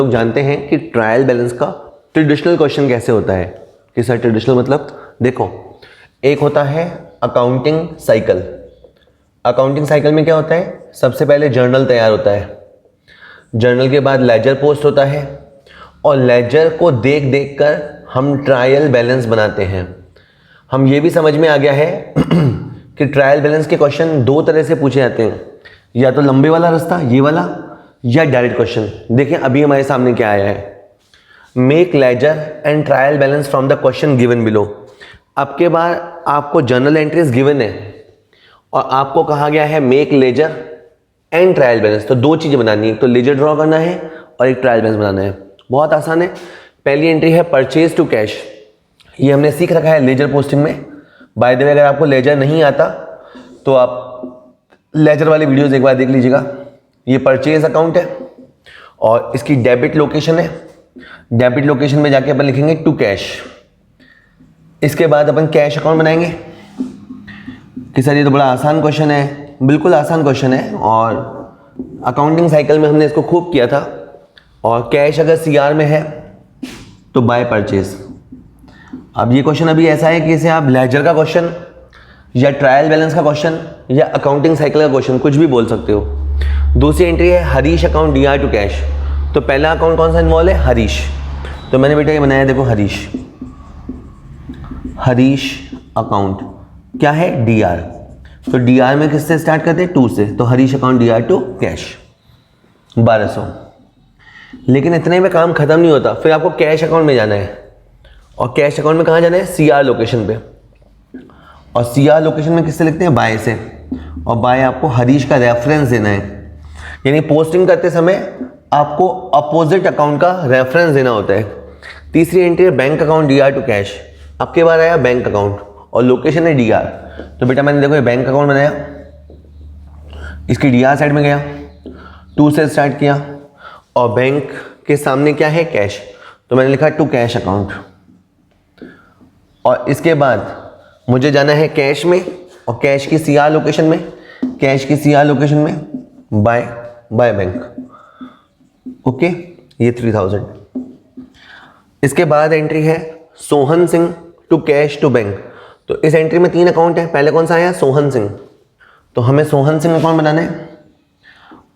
लोग जानते हैं कि ट्रायल बैलेंस का ट्रेडिशनल क्वेश्चन कैसे होता है। कि सर ट्रेडिशनल मतलब देखो, एक होता है अकाउंटिंग साइकिल। अकाउंटिंग साइकिल में क्या होता है, सबसे पहले जर्नल तैयार होता है, जर्नल के बाद लेजर पोस्ट होता है और लेजर को देख देख कर हम ट्रायल बैलेंस बनाते हैं। हम ये भी समझ में आ गया है कि ट्रायल बैलेंस के क्वेश्चन दो तरह से पूछे जाते हैं, या तो लंबे वाला रास्ता ये वाला, या डायरेक्ट क्वेश्चन। देखिए अभी हमारे सामने क्या आया है, make ledger and trial balance from the question given below. अब के बाद आपको जर्नल एंट्रीज गिवन है और आपको कहा गया है make ledger and trial balance. तो दो चीज़ें बनानी है, एक तो लेजर ड्रॉ करना है और एक ट्रायल बैलेंस बनाना है। बहुत आसान है। पहली एंट्री है परचेज टू कैश, ये हमने सीख रखा है लेजर पोस्टिंग में। बाय द वे अगर आपको लेजर नहीं आता तो आप लेजर वाली वीडियोस एक बार देख लीजिएगा। ये परचेज अकाउंट है और इसकी डेबिट लोकेशन है। डेबिट लोकेशन में जाके अपन लिखेंगे टू कैश। इसके बाद अपन कैश अकाउंट बनाएंगे। कि सर ये तो बड़ा आसान क्वेश्चन है, बिल्कुल आसान क्वेश्चन है और अकाउंटिंग साइकिल में हमने इसको खूब किया था। और कैश अगर सीआर में है तो बाय परचेज। अब ये क्वेश्चन अभी ऐसा है कि इसे आप लेजर का क्वेश्चन या ट्रायल बैलेंस का क्वेश्चन या अकाउंटिंग साइकिल का क्वेश्चन कुछ भी बोल सकते हो। दूसरी एंट्री है Harish account DR to cash. तो पहला अकाउंट कौन सा इन्वॉल्व है, हरीश। तो मैंने बेटा ये बनाया, देखो हरीश, हरीश अकाउंट क्या है, डीआर। तो डीआर में किससे स्टार्ट करते हैं, 2 से। तो Harish account DR to cash 1200। लेकिन इतने में काम खत्म नहीं होता, फिर आपको कैश अकाउंट में जाना है। और कैश अकाउंट में कहाँ जाना है, सीआर लोकेशन पे। और सीआर लोकेशन में किससे लिखते हैं, बाय से। और बाय आपको हरीश का रेफरेंस देना है, यानी पोस्टिंग करते समय आपको अपोजिट अकाउंट का रेफरेंस देना होता है। तीसरी एंट्री है bank account DR to cash. अब के बाद आया बैंक अकाउंट और लोकेशन है डीआर। तो बेटा मैंने देखो ये बैंक अकाउंट बनाया, इसकी डीआर साइड में गया, 2 से स्टार्ट किया और बैंक के सामने क्या है, कैश। तो मैंने लिखा टू कैश अकाउंट। और इसके बाद मुझे जाना है कैश में और कैश की सीआर लोकेशन में, कैश की सीआर लोकेशन में बाय बैंक। ओके, ये 3000। इसके बाद एंट्री है Sohan Singh to cash to bank. तो इस एंट्री में 3 अकाउंट है। पहले कौन सा आया, सोहन सिंह। तो हमें सोहन सिंह अकाउंट बनाना है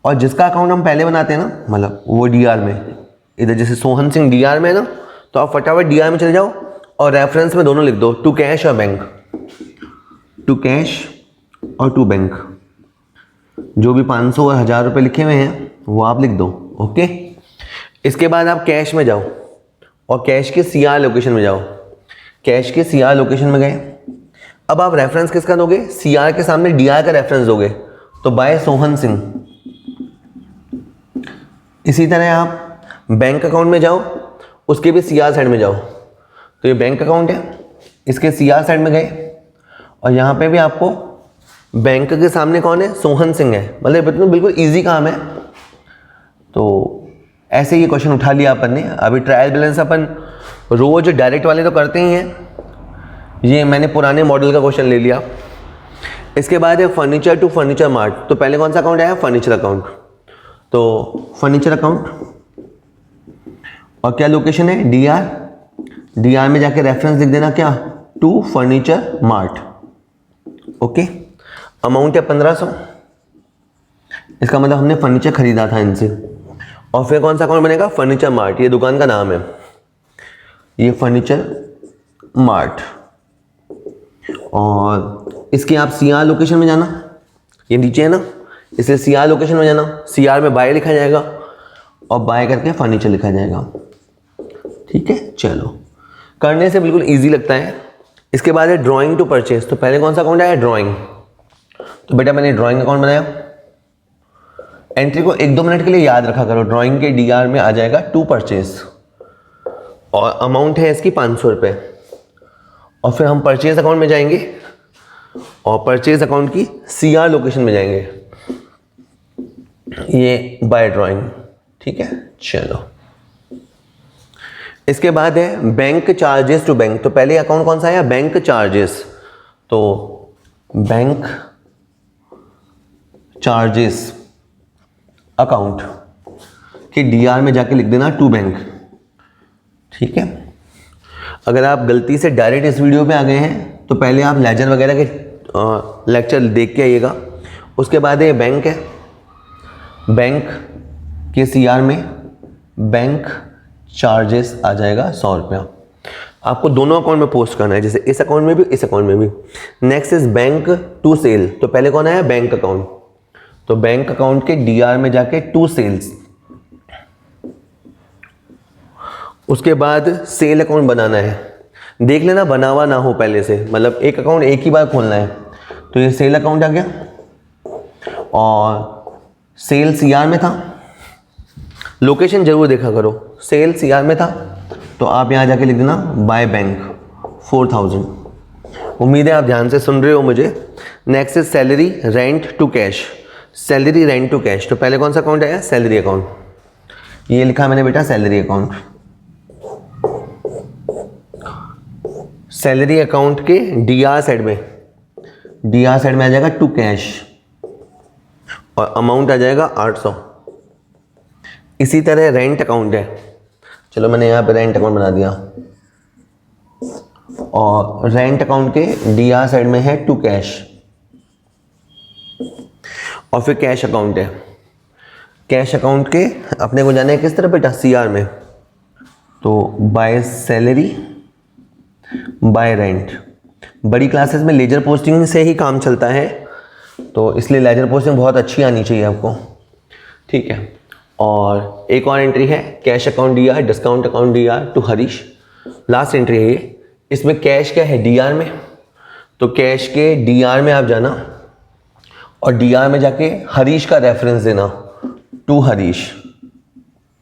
और जिसका अकाउंट हम पहले बनाते हैं ना, मतलब वो डीआर में, इधर जैसे सोहन सिंह डीआर में है ना, तो आप फटाफट डीआर में चले जाओ और रेफरेंस में दोनों लिख दो, टू कैश और बैंक। टू कैश और टू बैंक, जो भी 500 और 1000 रुपये लिखे हुए हैं वो आप लिख दो। ओके, इसके बाद आप कैश में जाओ और कैश के सीआर लोकेशन में जाओ। कैश के सीआर लोकेशन में गए, अब आप रेफरेंस किसका दोगे, सीआर के सामने डीआर का रेफरेंस दोगे, तो बाय सोहन सिंह। इसी तरह आप बैंक अकाउंट में जाओ, उसके भी सीआर साइड में जाओ। तो ये बैंक अकाउंट है, इसके सीआर साइड में गए और यहाँ पे भी आपको बैंक के सामने कौन है, सोहन सिंह है। मतलब बिल्कुल इजी काम है। तो ऐसे ये क्वेश्चन उठा लिया अपन ने। अभी ट्रायल बैलेंस अपन रोज डायरेक्ट वाले तो करते ही हैं, ये मैंने पुराने मॉडल का क्वेश्चन ले लिया। इसके बाद है फर्नीचर टू फर्नीचर मार्ट। तो पहले कौन सा अकाउंट आया, फर्नीचर अकाउंट। तो फर्नीचर अकाउंट और क्या लोकेशन है, डीआर। डीआर में जाके रेफरेंस लिख देना क्या, to furniture mart. Okay, amount है 1500। इसका मतलब हमने फर्नीचर खरीदा था इनसे। और फिर कौन सा अकाउंट बनेगा, फर्नीचर मार्ट, ये दुकान का नाम है, ये फर्नीचर मार्ट। और इसके आप सीआर लोकेशन में जाना, ये नीचे है ना, इसे सीआर लोकेशन में जाना। सीआर में बाय लिखा जाएगा और बाय करके फर्नीचर लिखा जाएगा। ठीक है, चलो करने से बिल्कुल इजी लगता है। इसके बाद है ड्राइंग टू परचेज। तो पहले कौन सा अकाउंट आया, ड्राइंग। तो बेटा मैंने ड्राइंग अकाउंट बनाया। एंट्री को 1-2 मिनट के लिए याद रखा करो। ड्राइंग के डीआर में आ जाएगा टू परचेज और अमाउंट है इसकी 500 रुपये। और फिर हम परचेज अकाउंट में जाएंगे और परचेज अकाउंट की सीआर लोकेशन में जाएंगे, ये बाय ड्राइंग। ठीक है, चलो इसके बाद है बैंक चार्जेस टू बैंक। तो पहले अकाउंट कौन सा आया, बैंक चार्जेस। तो बैंक चार्जेस अकाउंट कि डीआर में जाके लिख देना टू बैंक। ठीक है, अगर आप गलती से डायरेक्ट इस वीडियो पे आ गए हैं तो पहले आप लेजर वगैरह के लेक्चर देख के आइएगा। उसके बाद ये बैंक है, बैंक के सीआर में बैंक चार्जेस आ जाएगा 100 रुपया। आपको दोनों अकाउंट में पोस्ट करना है, जैसे इस अकाउंट में भी इस अकाउंट में भी। Next is bank to sale, तो पहले कौन आया, बैंक अकाउंट। तो बैंक अकाउंट के डीआर में जाके टू सेल्स, उसके बाद सेल अकाउंट बनाना है। देख लेना बना हुआ ना हो पहले से, मतलब एक अकाउंट एक ही बार खोलना है। तो ये सेल अकाउंट आ गया और सेल सीआर में था। लोकेशन जरूर देखा करो, सेल सीआर में था तो आप यहाँ जाके लिख देना बाय बैंक 4000। उम्मीद है आप ध्यान से सुन रहे हो मुझे। Next is salary rent to cash, salary rent to cash. तो पहले कौन सा अकाउंट आया, सैलरी अकाउंट। ये लिखा मैंने बेटा सैलरी अकाउंट। सैलरी अकाउंट के डीआर साइड में, डीआर साइड में आ जाएगा टू कैश और अमाउंट आ जाएगा 800। इसी तरह रेंट अकाउंट है, चलो मैंने यहाँ पे रेंट अकाउंट बना दिया और रेंट अकाउंट के डीआर साइड में है टू कैश और फिर कैश अकाउंट है। कैश अकाउंट के अपने को जाना है किस तरह बेटा, सीआर में। तो बाय सैलरी बाय रेंट। बड़ी क्लासेस में लेजर पोस्टिंग से ही काम चलता है, तो इसलिए लेजर पोस्टिंग बहुत अच्छी आनी चाहिए आपको। ठीक है, और एक और एंट्री है cash account DR, discount account DR to Harish. Last entry है ये। इसमें कैश क्या है, डीआर में। तो कैश के डीआर में आप जाना और डीआर में जाके हरीश का रेफरेंस देना टू हरीश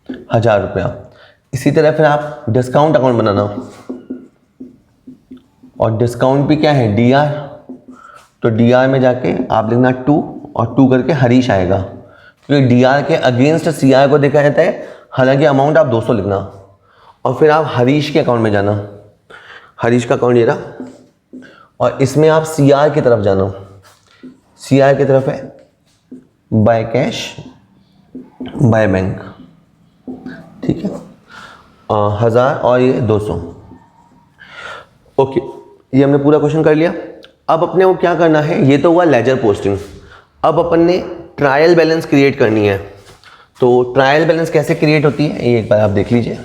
1000 रुपया। इसी तरह फिर आप डिस्काउंट अकाउंट बनाना और डिस्काउंट भी क्या है, डीआर। तो डीआर में जाके आप लिखना टू और टू करके हरीश आएगा, क्योंकि डीआर के अगेंस्ट सीआर को देखा जाता है। हालांकि अमाउंट आप 200 लिखना और फिर आप हरीश के अकाउंट में जाना। हरीश का अकाउंट ये रहा और इसमें आप सीआर की तरफ जाना। सीआर की तरफ है बाय कैश बाय बैंक। ठीक है, 1000 और ये 200। ओके, ये हमने पूरा क्वेश्चन कर लिया। अब अपने को क्या करना है, ये तो हुआ लेजर पोस्टिंग। अब अपन ने ट्रायल बैलेंस क्रिएट करनी है। तो ट्रायल बैलेंस कैसे क्रिएट होती है ये एक बार आप देख लीजिए।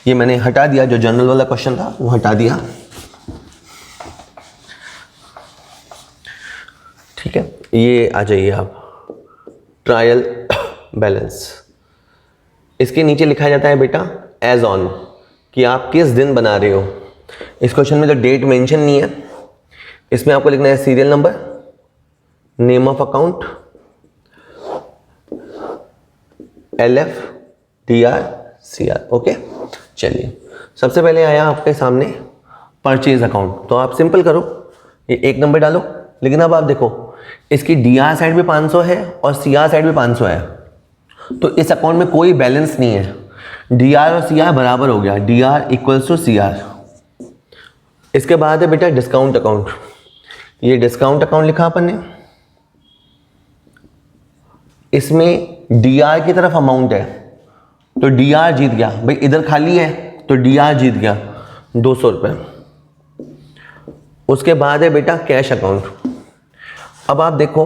ये मैंने हटा दिया, जो जनरल वाला क्वेश्चन था वो हटा दिया। ठीक है, ये आ जाइए आप ट्रायल बैलेंस। इसके नीचे लिखा जाता है बेटा एज ऑन, कि आप किस दिन बना रहे हो। इस क्वेश्चन में तो डेट मेंशन नहीं है, इसमें आपको लिखना है serial number, name of account, LF DR CR। Okay, चलिए सबसे पहले आया आपके सामने परचेज अकाउंट। तो आप सिंपल करो, ये एक नंबर डालो। लेकिन अब आप देखो इसकी DR साइड भी 500 है और CR साइड भी 500 है, तो इस अकाउंट में कोई बैलेंस नहीं है। DR और CR बराबर हो गया, DR इक्वल्स टू CR। इसके बाद है बेटा डिस्काउंट अकाउंट। ये डिस्काउंट अकाउंट लिखा अपन ने, इसमें DR की तरफ अमाउंट है तो DR जीत गया भाई, इधर खाली है तो DR जीत गया 200 रुपये। उसके बाद है बेटा कैश अकाउंट। अब आप देखो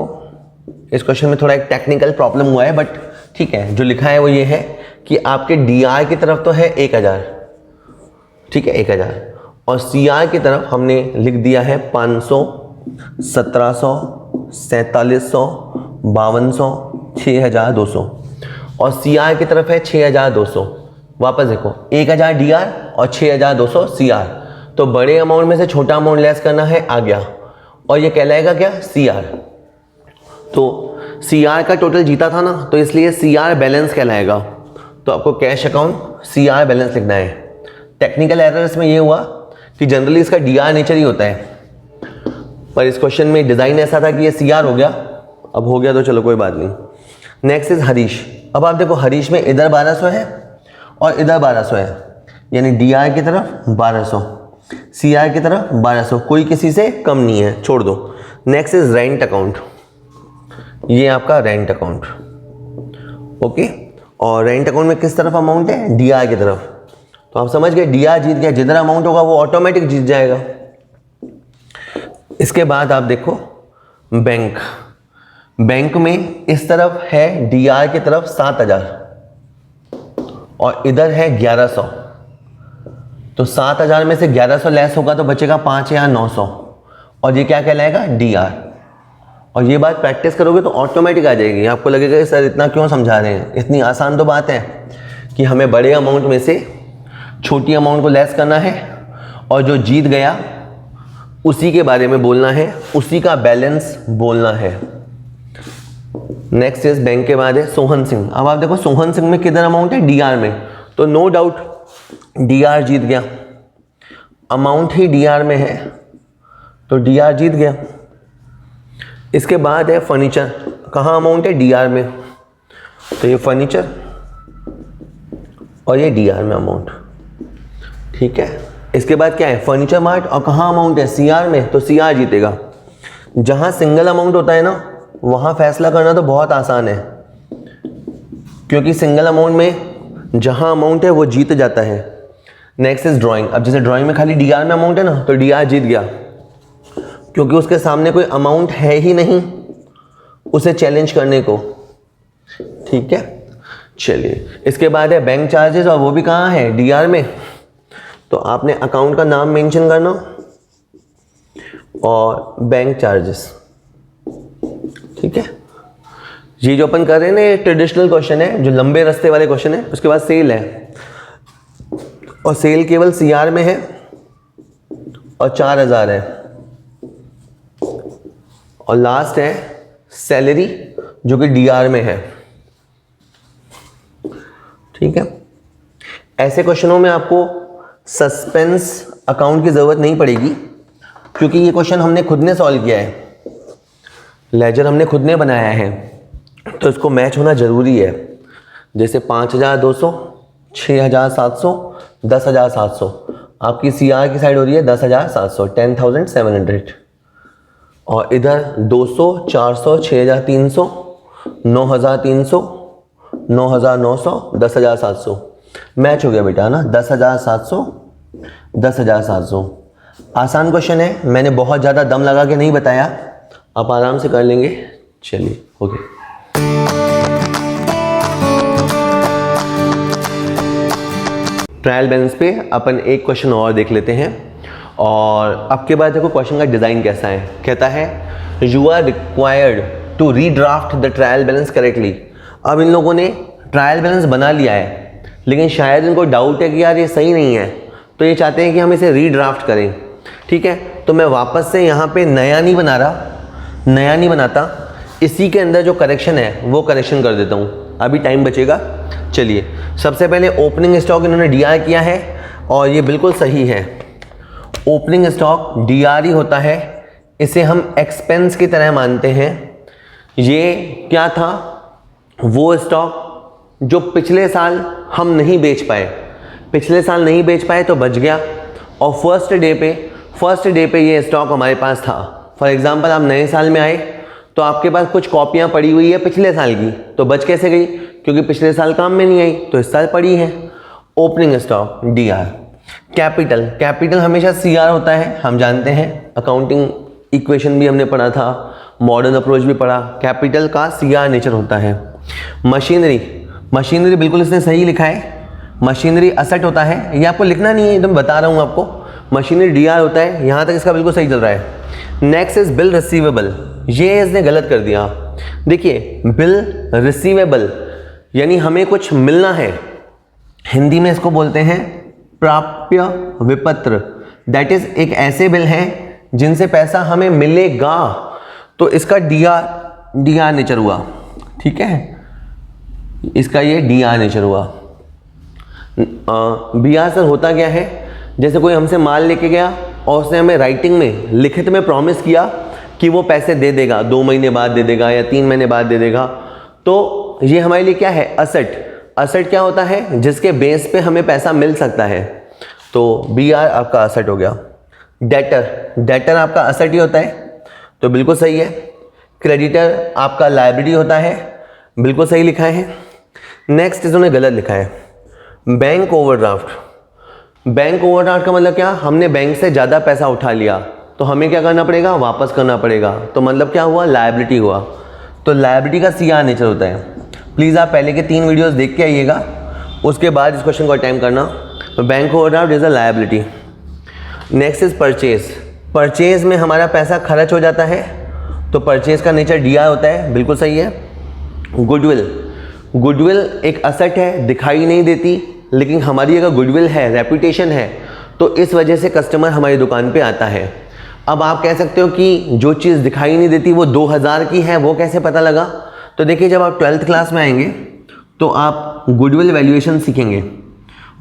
इस क्वेश्चन में थोड़ा एक टेक्निकल प्रॉब्लम हुआ है, बट ठीक है, जो लिखा है वो ये है कि आपके DR की तरफ तो है 1000, ठीक है 1000, और CR की तरफ हमने लिख दिया है 500, 1700, 4700, 5200, 6200, और CR की तरफ है 6200। वापस देखो 1000 DR और 6200 CR। तो बड़े अमाउंट में से छोटा अमाउंट लेस करना है, आ गया, और ये कहलाएगा क्या, CR। तो CR का टोटल जीता था ना, तो इसलिए CR बैलेंस कहलाएगा। तो आपको कैश अकाउंट CR बैलेंस लिखना है। टेक्निकल एरर इसमें ये हुआ कि जनरली इसका DR नेचर ही होता है, पर इस क्वेश्चन में डिज़ाइन ऐसा था कि ये CR हो गया। अब हो गया तो चलो कोई बात नहीं। Next is Harish. अब आप देखो हरीश में इधर 1200 है और इधर 1200 है, यानी DR की तरफ 1200, CR की तरफ 1200, कोई किसी से कम नहीं है, छोड़ दो। Next is rent account. ये आपका रेंट अकाउंट, ओके। और रेंट अकाउंट में किस तरफ अमाउंट है, डीआर की तरफ। तो आप समझ गए, डीआर जीत गया, जितना अमाउंट होगा वो ऑटोमेटिक जीत जाएगा। इसके बाद आप देखो बैंक, बैंक में इस तरफ है डीआर की तरफ 7,000 और इधर है 1100। तो 7,000 में से 1100 लेस होगा तो बचेगा 5,900 और ये क्या कहलाएगा, डीआर। और ये बात प्रैक्टिस करोगे तो ऑटोमेटिक आ जाएगी। आपको लगेगा कि सर इतना क्यों समझा रहे हैं, इतनी आसान तो बात है कि हमें बड़े अमाउंट में से छोटी अमाउंट को लेस करना है और जो जीत गया उसी के बारे में बोलना है, उसी का बैलेंस बोलना है। नेक्स्ट इज बैंक के बाद है सोहन सिंह। अब आप देखो सोहन सिंह में किधर अमाउंट है, डीआर में, तो नो डाउट डीआर जीत गया, अमाउंट ही डीआर में है तो डीआर जीत गया। इसके बाद है फर्नीचर, कहाँ अमाउंट है, डीआर में, तो ये फर्नीचर और ये डीआर में अमाउंट, ठीक है। इसके बाद क्या है, फर्नीचर मार्ट, और कहाँ अमाउंट है, सीआर में, तो सीआर जीतेगा। जहाँ सिंगल अमाउंट होता है ना वहाँ फैसला करना तो बहुत आसान है, क्योंकि सिंगल अमाउंट में जहाँ अमाउंट है वो जीत जाता है। Next is drawing. अब जैसे ड्राइंग में खाली डीआर में अमाउंट है ना तो डीआर जीत गया, क्योंकि उसके सामने कोई अमाउंट है ही नहीं उसे चैलेंज करने को, ठीक है। चलिए इसके बाद है बैंक चार्जेस, और वो भी कहाँ है, डीआर में। तो आपने अकाउंट का नाम मेंशन करना और बैंक चार्जेस, ठीक है। ये जो अपन कर रहे हैं ना ये ट्रेडिशनल क्वेश्चन है, जो लंबे रास्ते वाले क्वेश्चन है। उसके बाद सेल है, और सेल केवल सीआर में है और 4,000 है। और लास्ट है सैलरी जो कि डीआर में है, ठीक है। ऐसे क्वेश्चनों में आपको सस्पेंस अकाउंट की ज़रूरत नहीं पड़ेगी, क्योंकि ये क्वेश्चन हमने खुद ने सॉल्व किया है, लेजर हमने खुद ने बनाया है, तो इसको मैच होना ज़रूरी है। जैसे 5,200, 6,700, 10,700, आपकी सीआर की साइड हो रही है 10,700, 10,700, और इधर 200, 400, 6,300, 9,300, 9,900, 10,700, मैच हो गया बेटा ना, 10,700, 10,700। आसान क्वेश्चन है, मैंने बहुत ज़्यादा दम लगा के नहीं बताया, आप आराम से कर लेंगे। चलिए हो गया। ट्रायल बैलेंस पे अपन एक क्वेश्चन और देख लेते हैं, और अब के बाद देखो क्वेश्चन का डिज़ाइन कैसा है। कहता है you are required to redraft the trial balance correctly. अब इन लोगों ने ट्रायल बैलेंस बना लिया है, लेकिन शायद इनको डाउट है कि यार ये सही नहीं है, तो ये चाहते हैं कि हम इसे रीड्राफ्ट करें, ठीक है। तो मैं वापस से यहाँ पे नया नहीं बना रहा, नया नहीं बनाता, इसी के अंदर जो करेक्शन है वो करेक्शन कर देता हूँ, अभी टाइम बचेगा। चलिए सबसे पहले ओपनिंग स्टॉक इन्होंने डीआर किया है, और ये बिल्कुल सही है, ओपनिंग स्टॉक डीआर ही होता है, इसे हम एक्सपेंस की तरह मानते हैं। ये क्या था, वो स्टॉक जो पिछले साल हम नहीं बेच पाए, पिछले साल नहीं बेच पाए तो बच गया, और फर्स्ट डे पे ये स्टॉक हमारे पास था। फॉर एग्जांपल आप नए साल में आए तो आपके पास कुछ कॉपियाँ पड़ी हुई है पिछले साल की, तो बच कैसे गई, क्योंकि पिछले साल काम में नहीं आई तो इस साल पड़ी है। Opening stock DR. कैपिटल हमेशा सीआर होता है, हम जानते हैं, अकाउंटिंग इक्वेशन भी हमने पढ़ा था, मॉडर्न अप्रोच भी पढ़ा, कैपिटल का सीआर नेचर होता है। मशीनरी बिल्कुल इसने सही लिखा है, मशीनरी असेट होता है, ये आपको लिखना नहीं है, एकदम बता रहा हूँ आपको, मशीनरी डीआर होता है, यहाँ तक इसका बिल्कुल सही चल रहा है। नेक्स्ट इज बिल रिसीवेबल, ये इसने गलत कर दिया। देखिए बिल रिसीवेबल यानी हमें कुछ मिलना है, हिंदी में इसको बोलते हैं प्राप्य विपत्र, दैट इज एक ऐसे बिल हैं जिनसे पैसा हमें मिलेगा, तो इसका डीआर नेचर हुआ, ठीक है, इसका ये डीआर नेचर हुआ। बीआर सर होता क्या है, जैसे कोई हमसे माल लेके गया और उसने हमें राइटिंग में, लिखित में प्रॉमिस किया कि वो पैसे दे देगा, 2 महीने बाद दे देगा या 3 महीने बाद दे देगा, तो ये हमारे लिए क्या है, असेट क्या होता है, जिसके बेस पे हमें पैसा मिल सकता है, तो बीआर आपका असेट हो गया। डेटर आपका असेट ही होता है, तो बिल्कुल सही है। क्रेडिटर आपका लायबिलिटी होता है, बिल्कुल सही लिखा है। नेक्स्ट इन्होंने गलत लिखा है बैंक ओवरड्राफ्ट। बैंक ओवरड्राफ्ट का मतलब क्या, हमने बैंक से ज़्यादा पैसा उठा लिया तो हमें क्या करना पड़ेगा, वापस करना पड़ेगा। तो मतलब क्या हुआ, लायबिलिटी हुआ। तो लायबिलिटी का सीआर नेचर होता है। प्लीज़ आप पहले के 3 वीडियोस देख के आइएगा, उसके बाद इस क्वेश्चन को अटेम्प्ट करना। तो bank overdraft is a liability. Next is purchase. Purchase में हमारा पैसा खर्च हो जाता है तो परचेज का नेचर डीआर होता है, बिल्कुल सही है। गुडविल, गुडविल एक असेट है, दिखाई नहीं देती, लेकिन हमारी अगर गुडविल है, रेपुटेशन है, तो इस वजह से कस्टमर हमारी दुकान पे आता है। अब आप कह सकते हो कि जो चीज़ दिखाई नहीं देती वो 2000 की है, वो कैसे पता लगा। तो देखिए जब आप 12th क्लास में आएंगे तो आप गुडविल वैल्यूएशन सीखेंगे।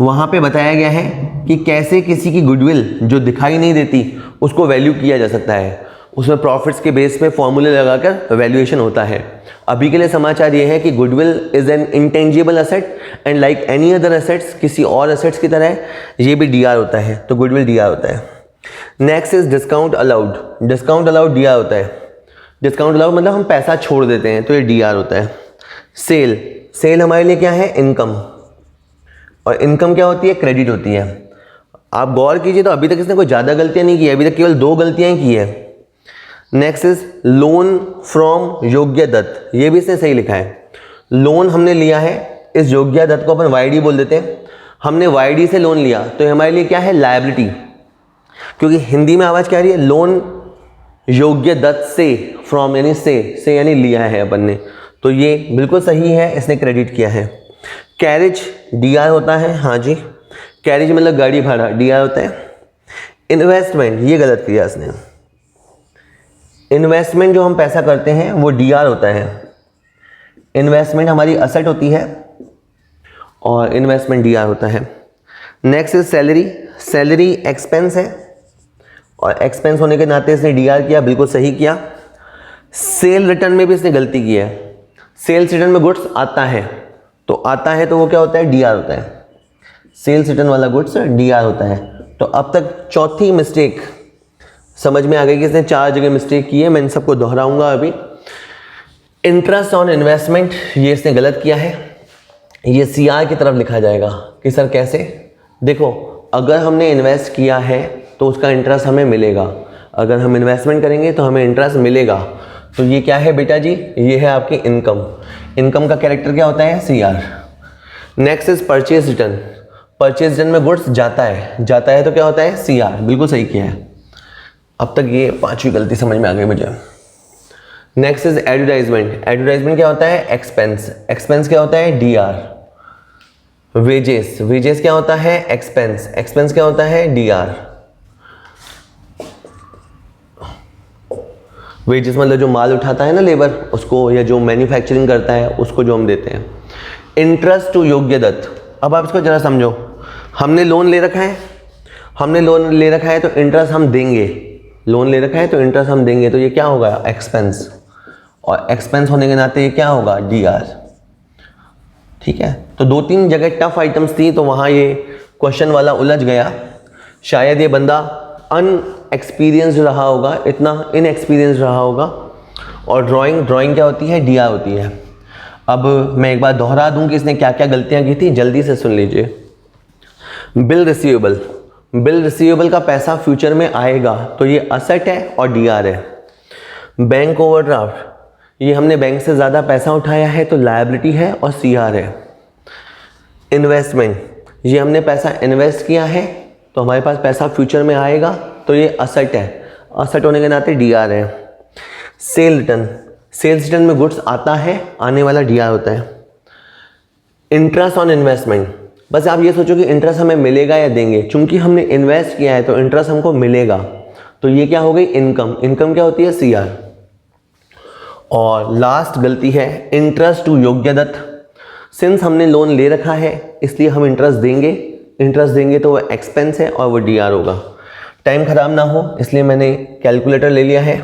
वहाँ पे बताया गया है कि कैसे किसी की गुडविल जो दिखाई नहीं देती उसको वैल्यू किया जा सकता है। उसमें प्रॉफिट्स के बेस पे फॉर्मूले लगाकर वैल्यूएशन होता है। अभी के लिए समाचार ये है कि goodwill is an intangible asset and like any other assets, किसी और असेट्स की तरह ये भी डीआर होता है, तो गुडविल डीआर होता है। Next is discount allowed. Discount allowed DR होता है। डिस्काउंट अलाउड मतलब हम पैसा छोड़ देते हैं, तो ये डीआर होता है। सेल, सेल हमारे लिए क्या है, इनकम, और इनकम क्या होती है, क्रेडिट होती है। आप गौर कीजिए तो अभी तक इसने कोई ज़्यादा गलतियां नहीं की है, अभी तक केवल 2 गलतियां की है। नेक्स्ट इज लोन फ्रॉम योग्य दत्त, ये भी इसने सही लिखा है। लोन हमने लिया है, इस योग्य दत्त को अपन वाईडी बोल देते हैं। हमने वाईडी से लोन लिया तो हमारे लिए क्या है, लायबिलिटी, क्योंकि हिंदी में आवाज़ क्या आ रही है, लोन योग्य दत्त से, फ्रॉम यानी से यानी लिया है अपन ने, तो ये बिल्कुल सही है, इसने क्रेडिट किया है। कैरेज डीआर होता है, हाँ जी, कैरेज मतलब गाड़ी भाड़ा, डीआर होता है। इन्वेस्टमेंट, ये गलत किया इसने। इन्वेस्टमेंट जो हम पैसा करते हैं वो डीआर होता है। इन्वेस्टमेंट हमारी असेट होती है और इन्वेस्टमेंट डीआर होता है। Next is salary. Salary expense है और एक्सपेंस होने के नाते इसने डीआर किया, बिल्कुल सही किया। सेल रिटर्न में भी इसने गलती की है। सेल्स रिटर्न में गुड्स आता है तो वो क्या होता है, डीआर होता है। सेल्स रिटर्न वाला गुड्स डीआर होता है। तो अब तक चौथी मिस्टेक समझ में आ गई कि इसने 4 जगह मिस्टेक की है, मैं इन सबको दोहराऊंगा अभी। इंटरेस्ट ऑन इन्वेस्टमेंट, ये इसने गलत किया है। ये सीआर की तरफ लिखा जाएगा कि सर कैसे, देखो अगर हमने इन्वेस्ट किया है तो उसका इंटरेस्ट हमें मिलेगा, अगर हम इन्वेस्टमेंट करेंगे तो हमें इंटरेस्ट मिलेगा। तो ये क्या है बेटा जी, ये है आपकी इनकम। इनकम का कैरेक्टर क्या होता है, CR. Next is purchase return. Purchase return में गुड्स जाता है तो क्या होता है, सीआर, बिल्कुल सही किया है। अब तक ये 5वीं गलती समझ में आ गई मुझे। Next is advertisement. एडवर्टाइजमेंट क्या होता है, एक्सपेंस। एक्सपेंस क्या होता है, डीआर। वेजेस, वेजेस क्या होता है, एक्सपेंस। एक्सपेंस क्या होता है, डीआर। वेजेस मतलब जो माल उठाता है ना लेबर, उसको, या जो मैन्युफैक्चरिंग करता है उसको जो हम देते हैं। इंटरेस्ट टू योग्य दत्त। अब आप इसको जरा समझो, हमने लोन ले रखा है तो इंटरेस्ट हम देंगे, लोन ले रखा है तो इंटरेस्ट हम देंगे, तो ये क्या होगा, एक्सपेंस, और एक्सपेंस होने के नाते ये क्या होगा, डीआर। ठीक है, तो 2-3 जगह टफ आइटम्स थी तो वहाँ ये क्वेश्चन वाला उलझ गया। शायद ये बंदा अनएक्सपीरियंस्ड रहा होगा, इतना इनएक्सपीरियंस रहा होगा। और ड्राइंग क्या होती है, डीआर होती है। अब मैं एक बार दोहरा दूं कि इसने क्या क्या गलतियां की थी, जल्दी से सुन लीजिए। बिल रिसीवेबल, बिल रिसीवेबल का पैसा फ्यूचर में आएगा तो ये असेट है और डीआर है। बैंक ओवरड्राफ्ट, ये हमने बैंक से ज़्यादा पैसा उठाया है तो लायबिलिटी है और सीआर है। इन्वेस्टमेंट, ये हमने पैसा इन्वेस्ट किया है तो हमारे पास पैसा फ्यूचर में आएगा तो ये असेट है, असेट होने के नाते डीआर है। सेल रिटर्न, सेल्स रिटर्न में गुड्स आता है, आने वाला डीआर होता है। इंटरेस्ट ऑन इन्वेस्टमेंट, बस आप ये सोचो कि इंटरेस्ट हमें मिलेगा या देंगे, चूंकि हमने इन्वेस्ट किया है तो इंटरेस्ट हमको मिलेगा, तो ये क्या हो गई, इनकम। इनकम क्या होती है, सीआर। और लास्ट गलती है इंटरेस्ट टू योग्य दत्त। सिंस हमने लोन ले रखा है इसलिए हम इंटरेस्ट देंगे तो वो एक्सपेंस है और वो डीआर होगा। टाइम ख़राब ना हो इसलिए मैंने कैलकुलेटर ले लिया है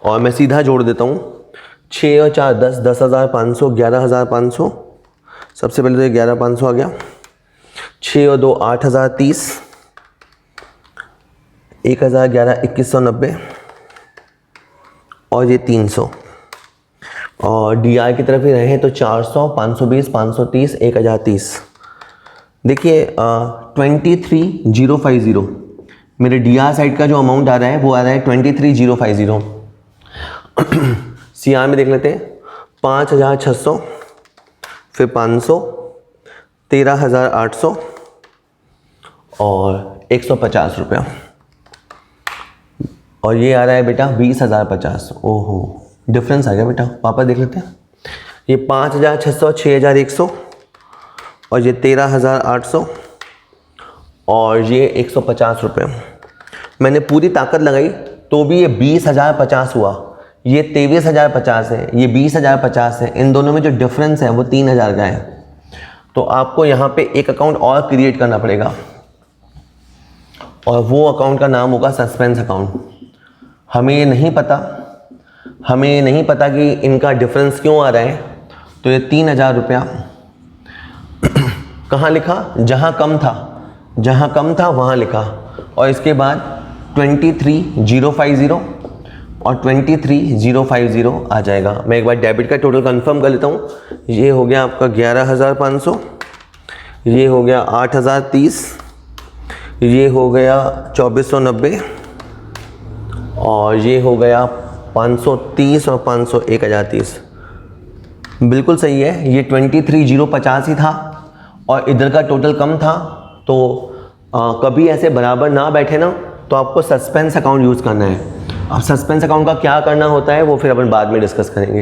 और मैं सीधा जोड़ देता हूँ। 6 और 4 10, 10,500, 11,500। सबसे पहले तो ये 11,500 आ गया। 6 और 2 8,030, 1,011, 2,190 और ये 300। और डी आर की तरफ ही रहे तो 400, 520, 530, 1030। देखिए 23050 मेरे डी आर साइड का जो अमाउंट आ रहा है वो आ रहा है 23050। सी आर में देख लेते हैं 5600, फिर 500, 13800 और 150 रुपया। और ये आ रहा है बेटा 20,050। ओहो, डिफरेंस आ गया बेटा, वापस देख लेते हैं। ये 5600, 6100 और ये 13800 और ये 150 रुपये। मैंने पूरी ताकत लगाई तो भी ये 20,050 हुआ। ये 23,050 है, ये 20,050 है। इन दोनों में जो डिफरेंस है वो 3,000 का है। तो आपको यहाँ पे एक अकाउंट और क्रिएट करना पड़ेगा और वो अकाउंट का नाम होगा सस्पेंस अकाउंट। हमें ये नहीं पता कि इनका डिफरेंस क्यों आ रहा है। तो ये 3,000 रुपया कहाँ लिखा? जहाँ कम था वहाँ लिखा। और इसके बाद 23,050 और 23,050 आ जाएगा। मैं एक बार डेबिट का टोटल कंफर्म कर लेता हूँ। ये हो गया आपका 11,500, ये हो गया 8,030, ये हो गया 2,490 और ये हो गया 530 और 500 1030। बिल्कुल सही है, ये 23,050 ही था और इधर का टोटल कम था। तो कभी ऐसे बराबर ना बैठे ना तो आपको सस्पेंस अकाउंट यूज़ करना है। अब सस्पेंस अकाउंट का क्या करना होता है वो फिर अपन बाद में डिस्कस करेंगे।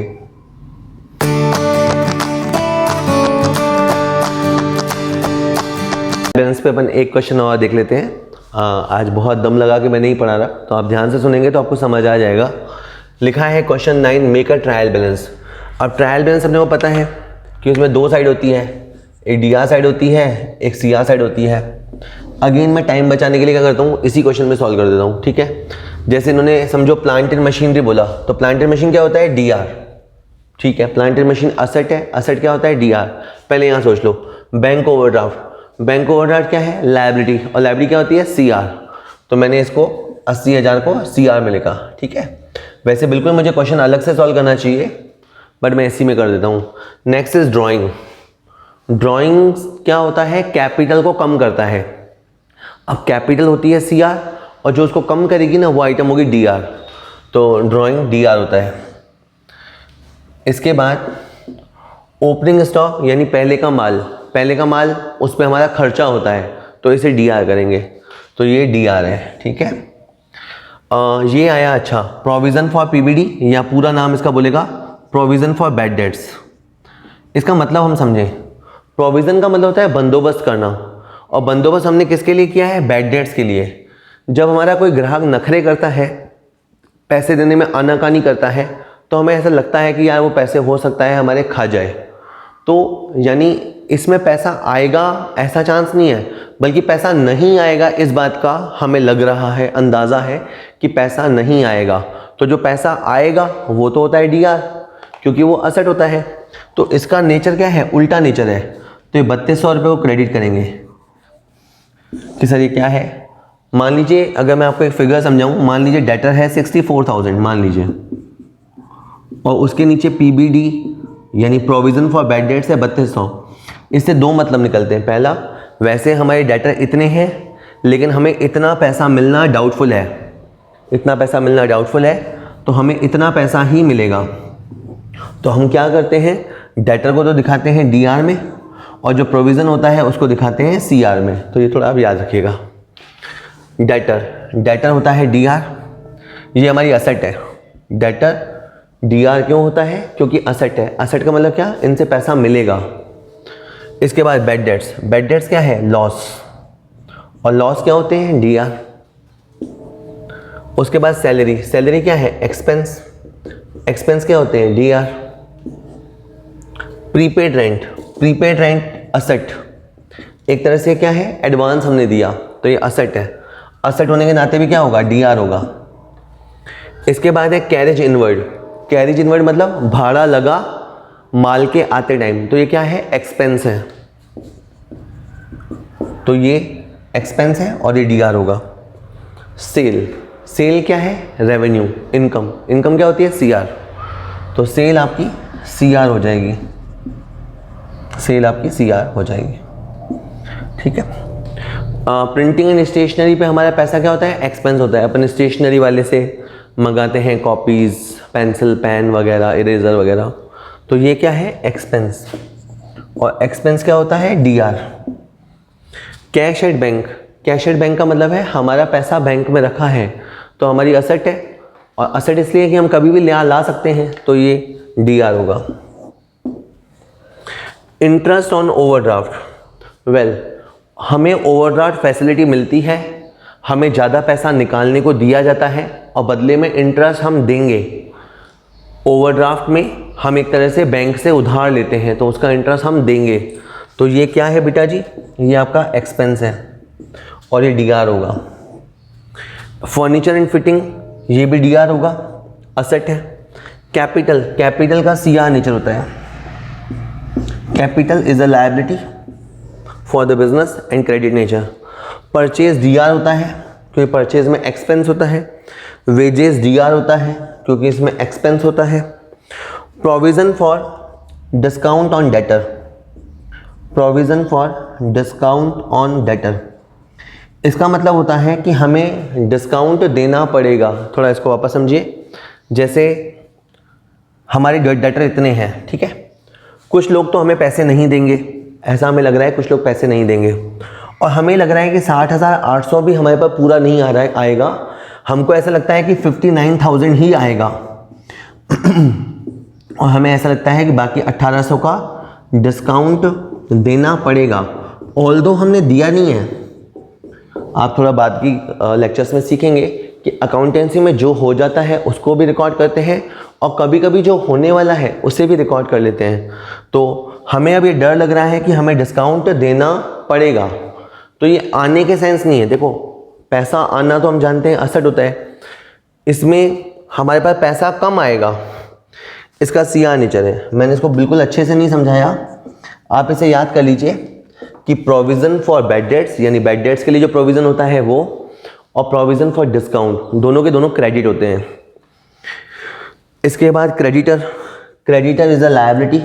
बैलेंस पे अपन एक क्वेश्चन और देख लेते हैं। आज बहुत दम लगा के मैं नहीं पढ़ा रहा, तो आप ध्यान से सुनेंगे तो आपको समझ आ जाएगा। लिखा है question 9, make a trial balance. अब ट्रायल बैलेंस अपने को पता है कि उसमें दो साइड होती है, एक डी आर साइड होती है, एक सी आर साइड होती है। अगेन मैं टाइम बचाने के लिए क्या करता हूँ, इसी क्वेश्चन में सॉल्व कर देता हूँ, ठीक है। जैसे इन्होंने समझो प्लांट एंड मशीनरी बोला, तो प्लांट एंड मशीन क्या होता है? डी आर, ठीक है। प्लांट एंड मशीन असेट है, असेट क्या होता है? D R. पहले यहाँ सोच लो, बैंक ओवरड्राफ्ट, बैंक ओवरड्राफ्ट क्या है? लायबिलिटी, और लायबिलिटी क्या होती है? C R. तो मैंने इसको 80,000 को सी आर में लिखा, ठीक है। वैसे बिल्कुल मुझे क्वेश्चन अलग से सॉल्व करना चाहिए, बट मैं इसी में कर देता हूँ। Next is drawing. ड्राइंग क्या होता है? कैपिटल को कम करता है। अब कैपिटल होती है सी आर और जो उसको कम करेगी ना वो आइटम होगी डी आर। तो ड्राइंग डी आर होता है। इसके बाद ओपनिंग स्टॉक यानी पहले का माल, उस पर हमारा खर्चा होता है, तो इसे डी आर करेंगे। तो ये डी आर है, ठीक है। ये आया अच्छा, प्रोविज़न फॉर पीबीडी, या पूरा नाम इसका बोलेगा प्रोविज़न फॉर बैड डेट्स। इसका मतलब हम समझें, प्रोविज़न का मतलब होता है बंदोबस्त करना, और बंदोबस्त हमने किसके लिए किया है? बैड डेट्स के लिए। जब हमारा कोई ग्राहक नखरे करता है, पैसे देने में आनाकानी करता है, तो हमें ऐसा लगता है कि यार वो पैसे हो सकता है हमारे खा जाए। तो यानी इसमें पैसा आएगा ऐसा चांस नहीं है, बल्कि पैसा नहीं आएगा इस बात का हमें लग रहा है, अंदाज़ा है कि पैसा नहीं आएगा। तो जो पैसा आएगा वो तो होता है डी आर, क्योंकि वो असेट होता है। तो इसका नेचर क्या है? उल्टा नेचर है। तो ये 3200 रुपये को क्रेडिट करेंगे कि सर ये क्या है? मान लीजिए, अगर मैं आपको एक फिगर समझाऊं, मान लीजिए डेटर है 64,000 मान लीजिए, और उसके नीचे पीबीडी यानी प्रोविज़न फॉर बैड डेट्स है 3200। इससे दो मतलब निकलते हैं। पहला, वैसे हमारे डेटर इतने हैं लेकिन हमें इतना पैसा मिलना डाउटफुल है, तो हमें इतना पैसा ही मिलेगा। तो हम क्या करते हैं? डेटर को तो दिखाते हैं डी आर में, और जो प्रोविज़न होता है उसको दिखाते हैं सी आर में। तो ये थोड़ा आप याद रखिएगा। डेटर होता है डी आर, ये हमारी असेट है। डेटर डी आर क्यों होता है? क्योंकि असेट है। असेट का मतलब क्या? इनसे पैसा मिलेगा। इसके बाद बैड डेट्स क्या है? लॉस, और लॉस क्या होते हैं? D R. उसके बाद सैलरी क्या है? एक्सपेंस क्या होते हैं? D R. Prepaid rent asset, एक तरह से क्या है? एडवांस हमने दिया, तो ये असेट है। असेट होने के नाते भी क्या होगा? डी आर होगा। इसके बाद है कैरेज इनवर्ड मतलब भाड़ा लगा माल के आते टाइम, तो ये क्या है? एक्सपेंस है। तो ये एक्सपेंस है और ये डी आर होगा। सेल क्या है? रेवेन्यू, इनकम क्या होती है? C R. तो सेल आपकी सी आर हो जाएगी, सेल आपकी सी आर हो जाएगी, ठीक है। प्रिंटिंग एंड स्टेशनरी पे हमारा पैसा क्या होता है, एक्सपेंस होता है। अपन स्टेशनरी वाले से मंगाते हैं कॉपीज़, पेंसिल, पेन वगैरह, इरेज़र वगैरह, तो ये क्या है, एक्सपेंस। और एक्सपेंस क्या होता है, D are. Cash at bank, cash at bank का मतलब है हमारा पैसा बैंक में रखा है तो हमारी असेट है, और असेट इसलिए कि हम कभी भी ला सकते हैं, तो ये डी आर होगा। इंटरेस्ट ऑन ओवरड्राफ्ट, वेल हमें ओवरड्राफ्ट फैसिलिटी मिलती है, हमें ज़्यादा पैसा निकालने को दिया जाता है और बदले में इंटरेस्ट हम देंगे। ओवरड्राफ्ट में हम एक तरह से बैंक से उधार लेते हैं तो उसका इंटरेस्ट हम देंगे, तो ये क्या है बेटा जी, ये आपका एक्सपेंस है और ये डी आर होगा। फर्नीचर एंड फिटिंग, ये भी डी आर होगा, असेट है। कैपिटल, कैपिटल का सी आर नेचर होता है। Capital is a liability for the business and credit nature. Purchase D R होता है क्योंकि परचेज में एक्सपेंस होता है। वेजेस डी आर होता है क्योंकि इसमें एक्सपेंस होता है। Provision for discount on debtor, provision for discount on debtor, इसका मतलब होता है कि हमें डिस्काउंट देना पड़ेगा। थोड़ा इसको वापस समझिए, जैसे हमारे डेटर इतने हैं, ठीक है, कुछ लोग तो हमें पैसे नहीं देंगे, ऐसा हमें लग रहा है कुछ लोग पैसे नहीं देंगे, और हमें लग रहा है कि 60,800 भी हमारे पास पूरा नहीं आ रहा है, आएगा, हमको ऐसा लगता है कि 59,000 ही आएगा और हमें ऐसा लगता है कि बाकी 1,800 का डिस्काउंट देना पड़ेगा, ऑल्दो हमने दिया नहीं है। आप थोड़ा बाद की लेक्चर्स में सीखेंगे कि अकाउंटेंसी में जो हो जाता है उसको भी रिकॉर्ड करते हैं और कभी कभी जो होने वाला है उसे भी रिकॉर्ड कर लेते हैं। तो हमें अब ये डर लग रहा है कि हमें डिस्काउंट देना पड़ेगा, तो ये आने के सेंस नहीं है। देखो पैसा आना तो हम जानते हैं असेट होता है, इसमें हमारे पास पैसा कम आएगा, इसका सी आर नेचर है। मैंने इसको बिल्कुल अच्छे से नहीं समझाया, आप इसे याद कर लीजिए कि प्रोविज़न फॉर बैड डेट्स, यानी बैड डेट्स के लिए जो प्रोविज़न होता है वो, और प्रोविज़न फॉर डिस्काउंट, दोनों के दोनों क्रेडिट होते हैं। इसके बाद creditor, creditor is a liability,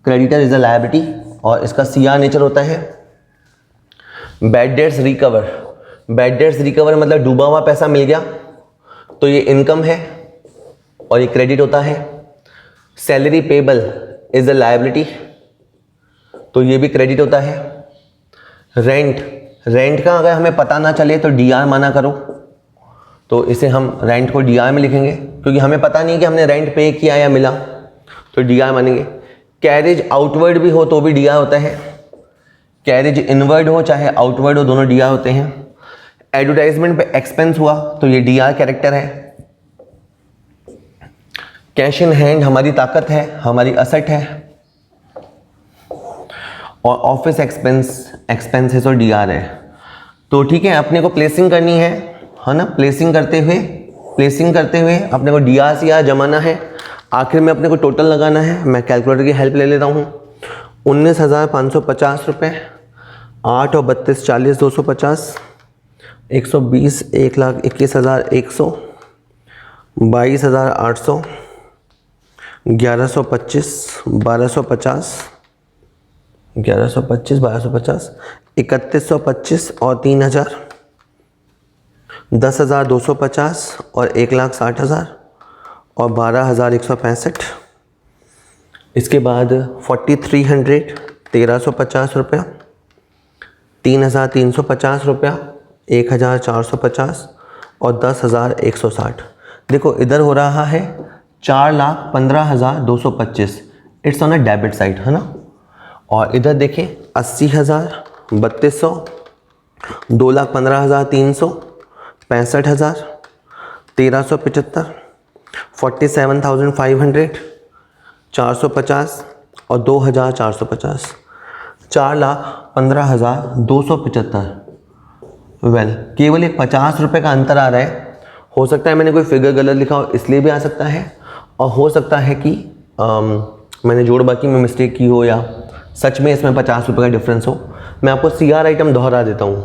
creditor is a liability और इसका सी आर नेचर होता है। Bad debts recover, bad debts recover मतलब डूबा हुआ पैसा मिल गया तो ये इनकम है और ये क्रेडिट होता है। Salary payable is a liability, तो ये भी क्रेडिट होता है। रेंट, रेंट का अगर हमें पता ना चले तो डी आर माना करो, तो इसे हम रेंट को डी आर में लिखेंगे क्योंकि हमें पता नहीं कि हमने रेंट पे किया या मिला, तो डी आर मानेंगे। कैरेज आउटवर्ड भी हो तो भी डी आर होता है, कैरेज इनवर्ड हो चाहे आउटवर्ड हो दोनों डी आर होते हैं। एडवर्टाइजमेंट पे एक्सपेंस हुआ तो ये डी आर कैरेक्टर है। कैश इन हैंड हमारी ताकत है, हमारी असेट है। और ऑफिस एक्सपेंस, एक्सपेंसेस और डी आर है। तो ठीक है, अपने को प्लेसिंग करनी है ना, प्लेसिंग करते हुए अपने को डी आर सी आर जमाना है। आखिर में अपने को टोटल लगाना है, मैं कैलकुलेटर की हेल्प ले लेता हूँ। 19,550 रुपये, 8 और 32 40, 250, 120, 1,21,100, 22,800, 1125, 1250, 1125, 1250, 3,125 और 3,000, 10,250 और 1,60,000 और 12,165। इसके बाद 4,300, 1,350 रुपया, 3,350 रुपया, 1,450 और 10,160। देखो इधर हो रहा है 4,15,225, it's on a debit side, है ना। और इधर देखें 80,000, 3,200, 2,15,300, 65,000, 1,375, 47,500, 450 और 2,450, 4,15,275। वेल केवल एक 50 रुपये का अंतर आ रहा है। हो सकता है मैंने कोई फिगर गलत लिखा हो इसलिए भी आ सकता है, और हो सकता है कि मैंने जोड़ बाकी में मिस्टेक की हो या सच में इसमें 50 रुपये का डिफरेंस हो। मैं आपको सी आर आइटम दोहरा देता हूँ।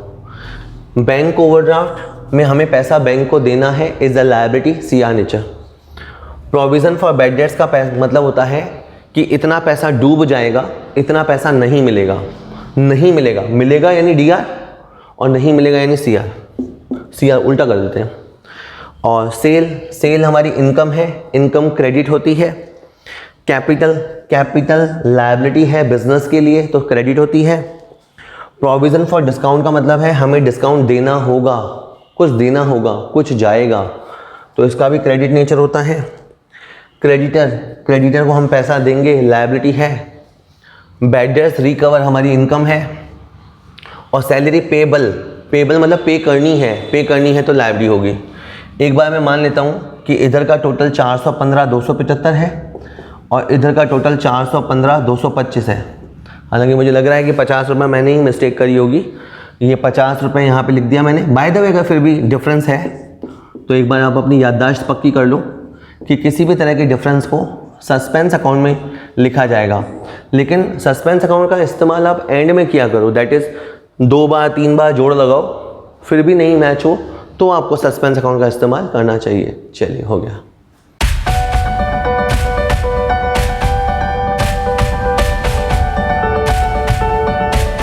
बैंक ओवरड्राफ्ट में हमें पैसा बैंक को देना है, is a liability, C R nature. Provision for bad debts का मतलब होता है कि इतना पैसा डूब जाएगा, इतना पैसा नहीं मिलेगा। नहीं मिलेगा, मिलेगा यानी डीआर और नहीं मिलेगा यानी सीआर। सीआर उल्टा कर देते हैं। और सेल हमारी इनकम है, इनकम क्रेडिट होती है। कैपिटल लायबिलिटी है बिजनेस के लिए, तो क्रेडिट होती है। प्रोविज़न फॉर डिस्काउंट का मतलब है हमें डिस्काउंट देना होगा, कुछ देना होगा, कुछ जाएगा, तो इसका भी क्रेडिट नेचर होता है। क्रेडिटर को हम पैसा देंगे, लायबिलिटी है। बैड डेट्स रिकवर हमारी इनकम है। और सैलरी पेबल मतलब पे करनी है तो लायबिलिटी होगी। एक बार मैं मान लेता हूँ कि इधर का टोटल 415,275 है और इधर का टोटल 415,225 है। हालांकि मुझे लग रहा है कि 50 रुपये मैंने ही मिस्टेक करी होगी, ये 50 रुपये यहाँ पे लिख दिया मैंने। बाय द वे अगर फिर भी डिफरेंस है तो एक बार आप अपनी याददाश्त पक्की कर लो कि किसी भी तरह के डिफरेंस को सस्पेंस अकाउंट में लिखा जाएगा, लेकिन सस्पेंस अकाउंट का इस्तेमाल आप एंड में किया करो। दैट इज़ 2 बार 3 बार जोड़ लगाओ, फिर भी नहीं मैच हो तो आपको सस्पेंस अकाउंट का इस्तेमाल करना चाहिए। चलिए, हो गया।